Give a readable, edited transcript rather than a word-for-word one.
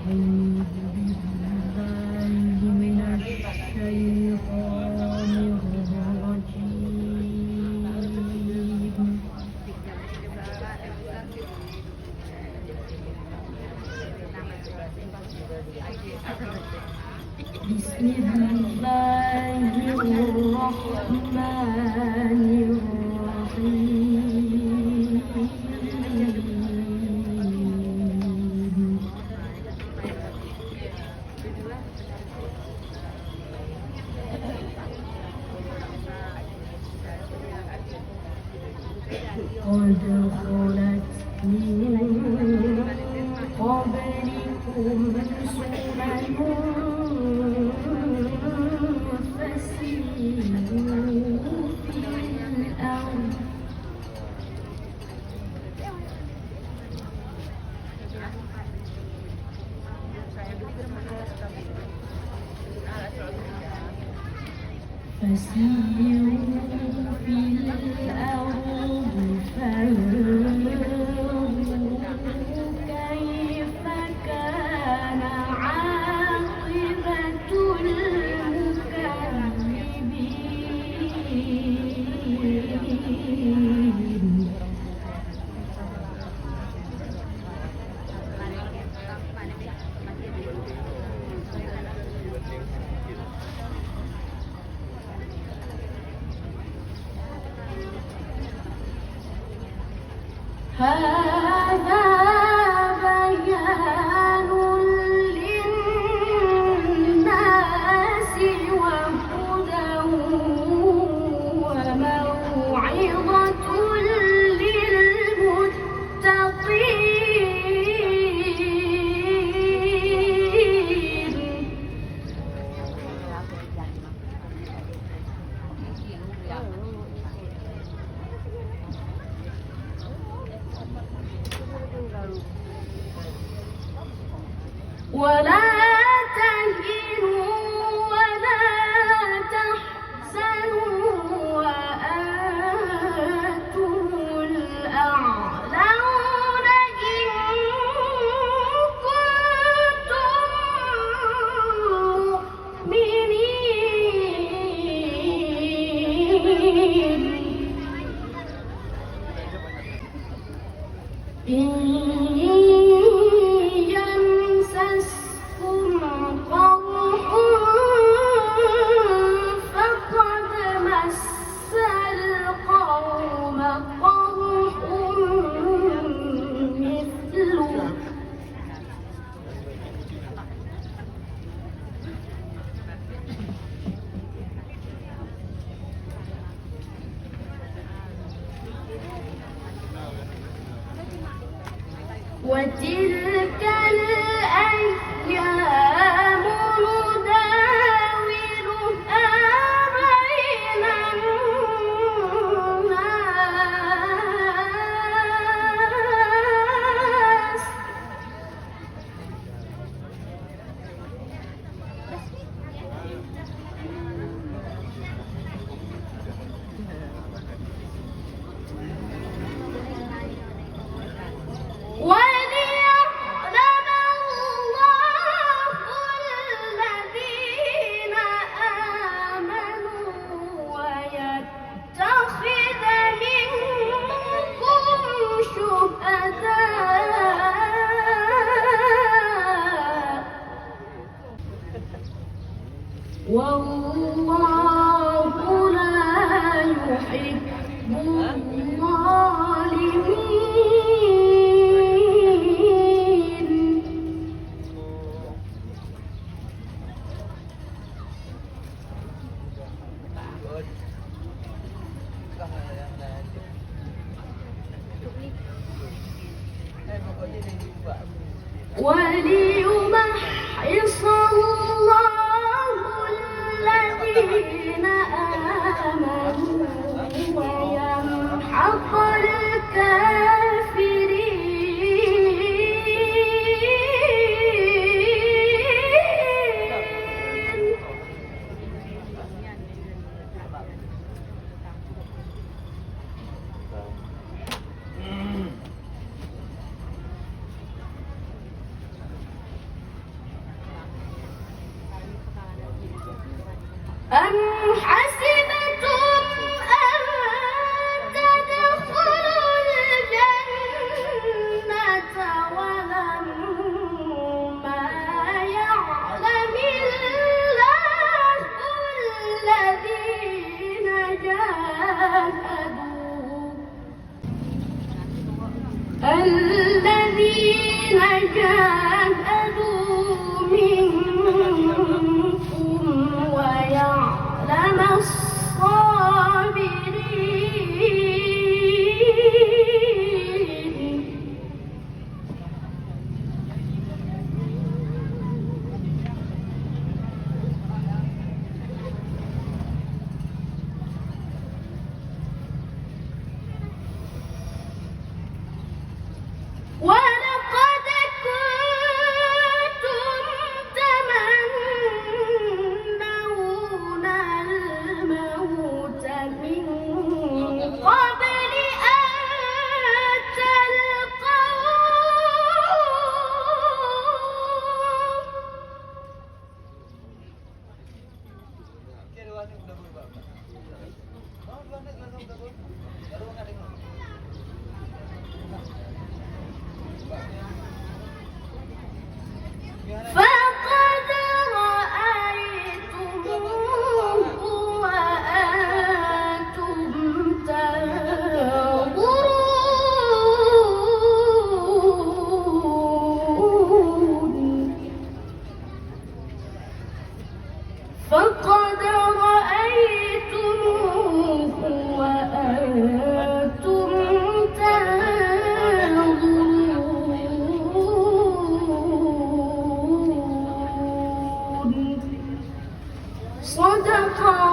بسم الله الرحمن الرحيم قد خلت من قبلكم سنن فسيروا في الأرض فانظروا كيف كان عاقبة المكذبين. هذا بيان للناس وهدى وموعظة للمتقين. ولا تهنوا ولا تحزنوا وأنتم الأعلون إن كنتم مؤمنين. إن يمسسكم قرح فقد مس القوم قرح مثله وتلك الأيام نداولها بين الناس. والله لا يحب الظالمين. وليمحص الله الذين آمنوا ويمحق الكافرين. الذين جاهدوا منكم ويعلم الصابرين ولقد كنتم تمنون الموت من قبل أن فقد رأيتموه وأنتم تنظرون فقد رأيتموه وأنتم تنظرون صدق